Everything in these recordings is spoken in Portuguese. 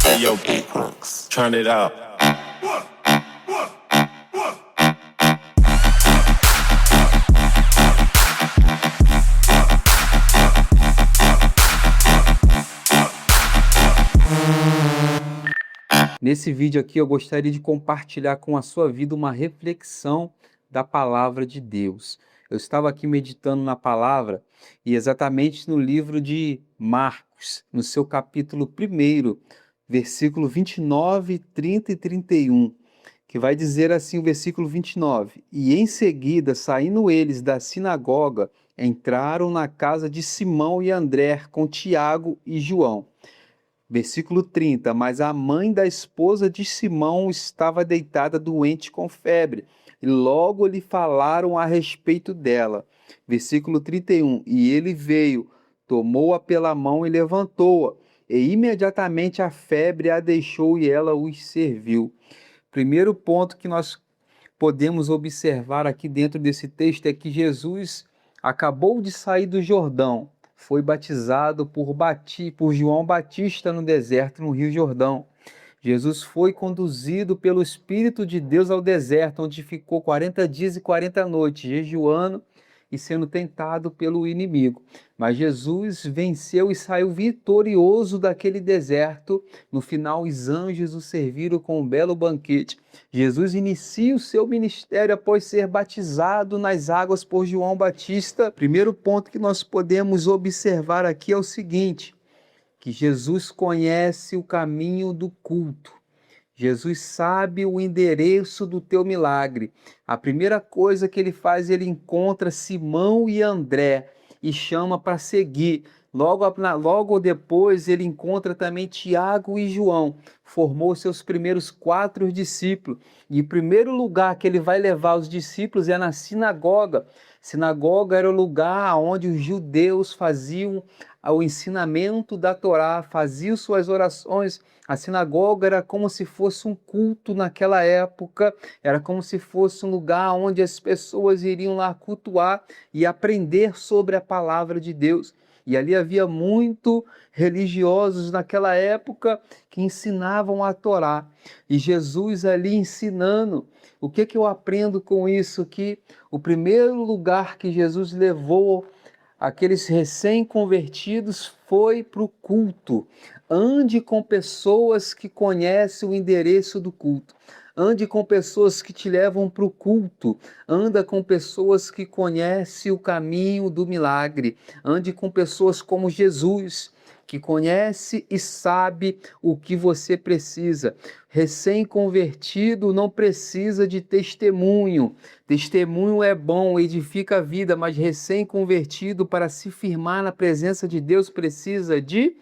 Hey, yo, turn it up. Nesse vídeo aqui eu gostaria de compartilhar com a sua vida uma reflexão da palavra de Deus. Eu estava aqui meditando na palavra e exatamente no livro de Marcos, no seu capítulo 1, versículo 29, 30 e 31, que vai dizer assim o versículo 29: E em seguida, saindo eles da sinagoga, entraram na casa de Simão e André com Tiago e João. Versículo 30, mas a mãe da esposa de Simão estava deitada doente com febre, e logo lhe falaram a respeito dela. Versículo 31, e ele veio, tomou-a pela mão e levantou-a, e imediatamente a febre a deixou e ela os serviu. Primeiro ponto que nós podemos observar aqui dentro desse texto é que Jesus acabou de sair do Jordão, foi batizado por João Batista no deserto, no Rio Jordão. Jesus foi conduzido pelo Espírito de Deus ao deserto, onde ficou 40 dias e 40 noites, jejuando e sendo tentado pelo inimigo. Mas Jesus venceu e saiu vitorioso daquele deserto. No final, os anjos o serviram com um belo banquete. Jesus inicia o seu ministério após ser batizado nas águas por João Batista. Primeiro ponto que nós podemos observar aqui é o seguinte: que Jesus conhece o caminho do culto. Jesus sabe o endereço do teu milagre. A primeira coisa que ele faz, ele encontra Simão e André e chama para seguir. Logo depois, ele encontra também Tiago e João. Formou seus primeiros 4 discípulos. E o primeiro lugar que ele vai levar os discípulos é na sinagoga. Sinagoga era o lugar onde os judeus faziam o ensinamento da Torá, faziam suas orações. A sinagoga era como se fosse um culto naquela época, era como se fosse um lugar onde as pessoas iriam lá cultuar e aprender sobre a palavra de Deus. E ali havia muito religiosos naquela época que ensinavam a Torá. E Jesus ali ensinando. O que eu aprendo com isso? Que o primeiro lugar que Jesus levou aqueles recém-convertidos foi para o culto. Ande com pessoas que conhecem o endereço do culto. Ande com pessoas que te levam para o culto. Anda com pessoas que conhecem o caminho do milagre. Ande com pessoas como Jesus, que conhece e sabe o que você precisa. Recém-convertido não precisa de testemunho. Testemunho é bom, edifica a vida, mas recém-convertido, para se firmar na presença de Deus, precisa de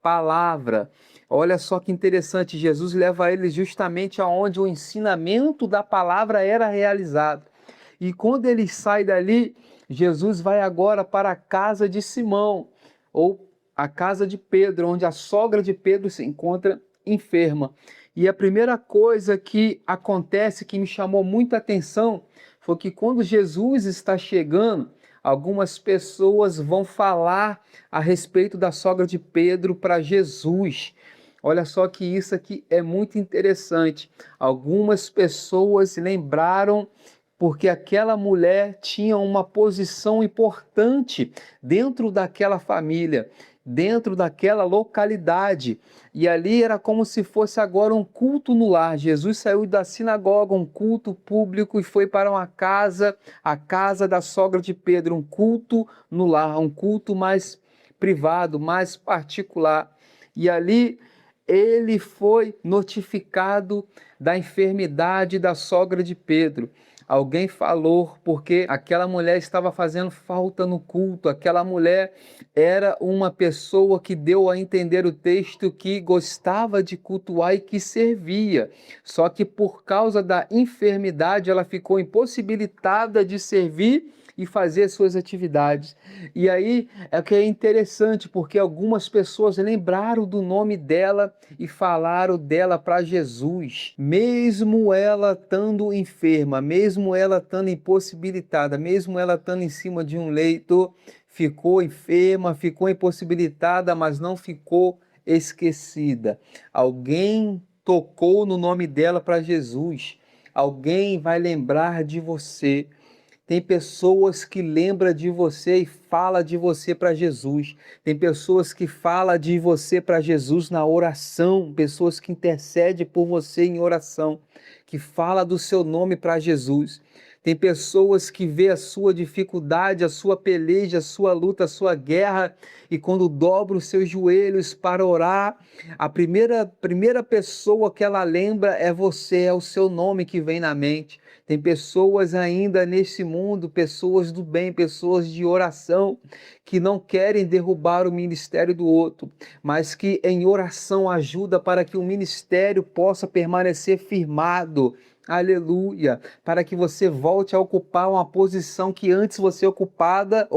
palavra. Olha só que interessante, Jesus leva eles justamente aonde o ensinamento da palavra era realizado. E quando ele sai dali, Jesus vai agora para a casa de Simão, ou a casa de Pedro, onde a sogra de Pedro se encontra enferma. E a primeira coisa que acontece, que me chamou muita atenção, foi que quando Jesus está chegando, algumas pessoas vão falar a respeito da sogra de Pedro para Jesus. Olha só que isso aqui é muito interessante. Algumas pessoas lembraram porque aquela mulher tinha uma posição importante dentro daquela família, dentro daquela localidade. E ali era como se fosse agora um culto no lar. Jesus saiu da sinagoga, um culto público, e foi para uma casa, a casa da sogra de Pedro, um culto no lar, um culto mais privado, mais particular. E ali ele foi notificado da enfermidade da sogra de Pedro. Alguém falou porque aquela mulher estava fazendo falta no culto, aquela mulher era uma pessoa que deu a entender o texto que gostava de cultuar e que servia. Só que por causa da enfermidade ela ficou impossibilitada de servir e fazer suas atividades. E aí é que é interessante, porque algumas pessoas lembraram do nome dela e falaram dela para Jesus. Mesmo ela estando enferma, mesmo ela estando impossibilitada, mesmo ela estando em cima de um leito, ficou enferma, ficou impossibilitada, mas não ficou esquecida. Alguém tocou no nome dela para Jesus. Alguém vai lembrar de você. Tem pessoas que lembram de você e fala de você para Jesus. Tem pessoas que falam de você para Jesus na oração, pessoas que intercedem por você em oração, que fala do seu nome para Jesus. Tem pessoas que vê a sua dificuldade, a sua peleja, a sua luta, a sua guerra, e quando dobra os seus joelhos para orar, a primeira pessoa que ela lembra é você, é o seu nome que vem na mente. Tem pessoas ainda nesse mundo, pessoas do bem, pessoas de oração, que não querem derrubar o ministério do outro, mas que em oração ajuda para que o ministério possa permanecer firmado. Aleluia, para que você volte a ocupar uma posição que antes você ocupava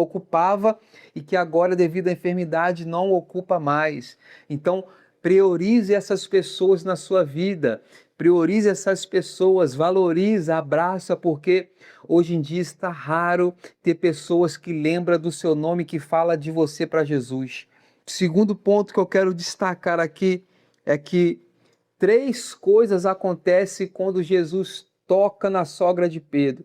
e que agora, devido à enfermidade, não ocupa mais. Então, priorize essas pessoas na sua vida. Priorize essas pessoas, valoriza, abraça, porque hoje em dia está raro ter pessoas que lembram do seu nome, que fala de você para Jesus. Segundo ponto que eu quero destacar aqui é que 3 coisas acontecem quando Jesus toca na sogra de Pedro.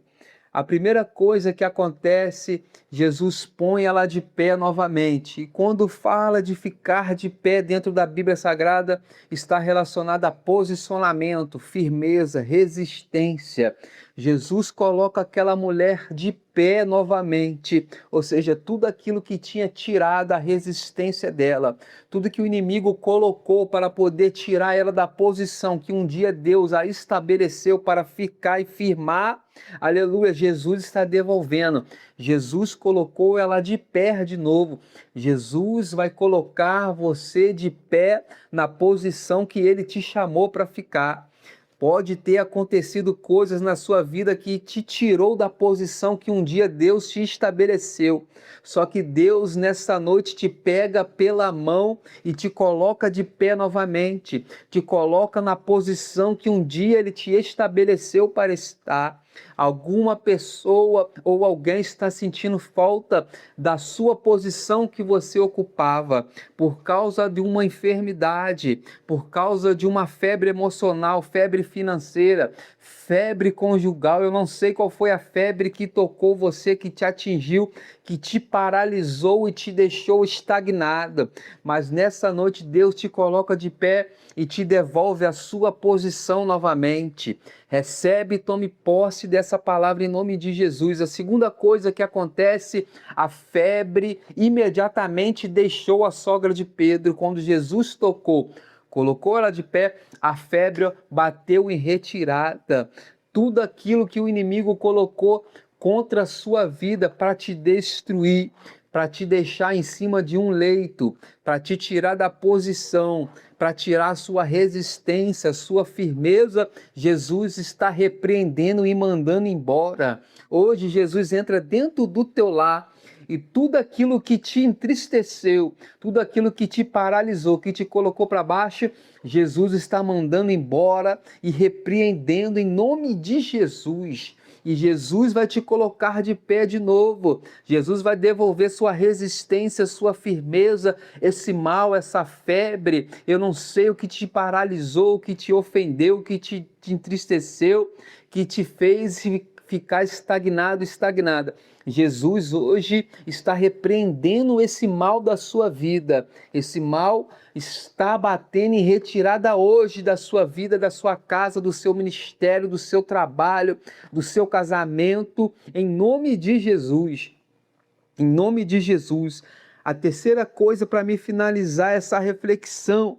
A primeira coisa que acontece, Jesus põe ela de pé novamente. E quando fala de ficar de pé dentro da Bíblia Sagrada, está relacionada a posicionamento, firmeza, resistência. Jesus coloca aquela mulher de pé novamente, ou seja, tudo aquilo que tinha tirado a resistência dela, tudo que o inimigo colocou para poder tirar ela da posição que um dia Deus a estabeleceu para ficar e firmar. Aleluia, Jesus está devolvendo. Jesus colocou ela de pé de novo. Jesus vai colocar você de pé na posição que ele te chamou para ficar. Pode ter acontecido coisas na sua vida que te tirou da posição que um dia Deus te estabeleceu. Só que Deus nessa noite te pega pela mão e te coloca de pé novamente. Te coloca na posição que um dia Ele te estabeleceu para estar. Alguma pessoa ou alguém está sentindo falta da sua posição que você ocupava por causa de uma enfermidade, por causa de uma febre emocional, febre financeira, febre conjugal. Eu não sei qual foi a febre que tocou você, que te atingiu, que te paralisou e te deixou estagnada. Mas nessa noite Deus te coloca de pé e te devolve a sua posição novamente. Recebe e tome posse dessa palavra em nome de Jesus. A segunda coisa que acontece, a febre imediatamente deixou a sogra de Pedro. Quando Jesus tocou, colocou ela de pé, a febre bateu em retirada. Tudo aquilo que o inimigo colocou contra a sua vida para te destruir, para te deixar em cima de um leito, para te tirar da posição, para tirar a sua resistência, a sua firmeza, Jesus está repreendendo e mandando embora. Hoje Jesus entra dentro do teu lar e tudo aquilo que te entristeceu, tudo aquilo que te paralisou, que te colocou para baixo, Jesus está mandando embora e repreendendo em nome de Jesus. E Jesus vai te colocar de pé de novo. Jesus vai devolver sua resistência, sua firmeza, esse mal, essa febre. Eu não sei o que te paralisou, o que te ofendeu, o que te entristeceu, que te fez ficar estagnado, estagnada. Jesus hoje está repreendendo esse mal da sua vida. Esse mal está batendo em retirada hoje da sua vida, da sua casa, do seu ministério, do seu trabalho, do seu casamento, em nome de Jesus. Em nome de Jesus. A terceira coisa para me finalizar essa reflexão,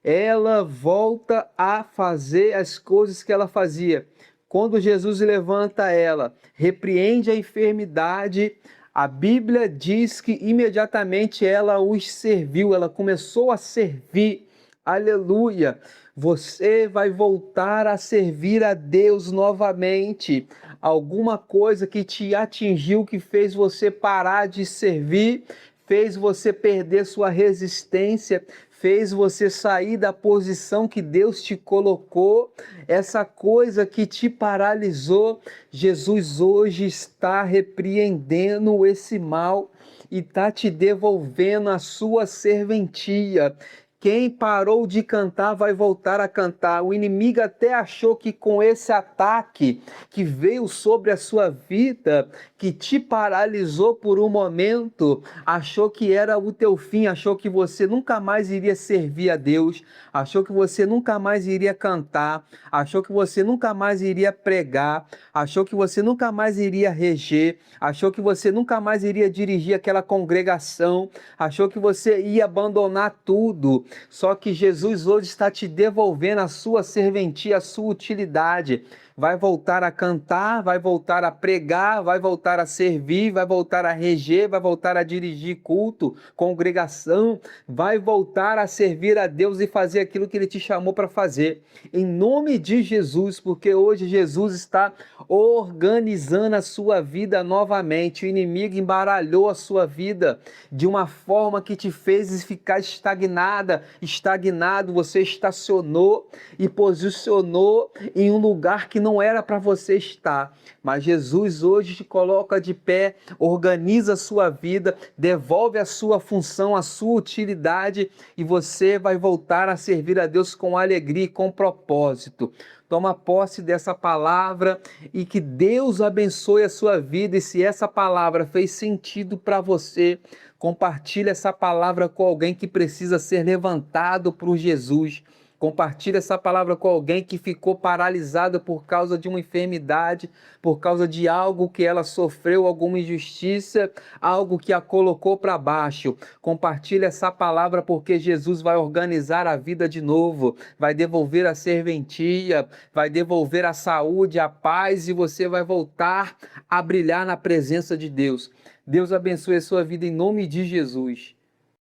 ela volta a fazer as coisas que ela fazia. Quando Jesus levanta ela, repreende a enfermidade, a Bíblia diz que imediatamente ela os serviu, ela começou a servir. Aleluia! Você vai voltar a servir a Deus novamente. Alguma coisa que te atingiu, que fez você parar de servir, fez você perder sua resistência, fez você sair da posição que Deus te colocou, essa coisa que te paralisou, Jesus hoje está repreendendo esse mal e está te devolvendo a sua serventia. Quem parou de cantar vai voltar a cantar. O inimigo até achou que com esse ataque que veio sobre a sua vida, que te paralisou por um momento, achou que era o teu fim, achou que você nunca mais iria servir a Deus, achou que você nunca mais iria cantar, achou que você nunca mais iria pregar, achou que você nunca mais iria reger, achou que você nunca mais iria dirigir aquela congregação, achou que você ia abandonar tudo. Só que Jesus hoje está te devolvendo a sua serventia, a sua utilidade. Vai voltar a cantar, vai voltar a pregar, vai voltar a servir, vai voltar a reger, vai voltar a dirigir culto, congregação, vai voltar a servir a Deus e fazer aquilo que Ele te chamou para fazer. Em nome de Jesus, porque hoje Jesus está organizando a sua vida novamente. O inimigo embaralhou a sua vida de uma forma que te fez ficar estagnado, você estacionou e posicionou em um lugar que não era para você estar. Mas Jesus hoje te coloca de pé, organiza a sua vida, devolve a sua função, a sua utilidade e você vai voltar a servir a Deus com alegria e com propósito. Toma posse dessa palavra e que Deus abençoe a sua vida. E se essa palavra fez sentido para você, compartilhe essa palavra com alguém que precisa ser levantado por Jesus. Compartilhe essa palavra com alguém que ficou paralisado por causa de uma enfermidade, por causa de algo que ela sofreu, alguma injustiça, algo que a colocou para baixo. Compartilhe essa palavra porque Jesus vai organizar a vida de novo, vai devolver a serventia, vai devolver a saúde, a paz e você vai voltar a brilhar na presença de Deus. Deus abençoe a sua vida em nome de Jesus.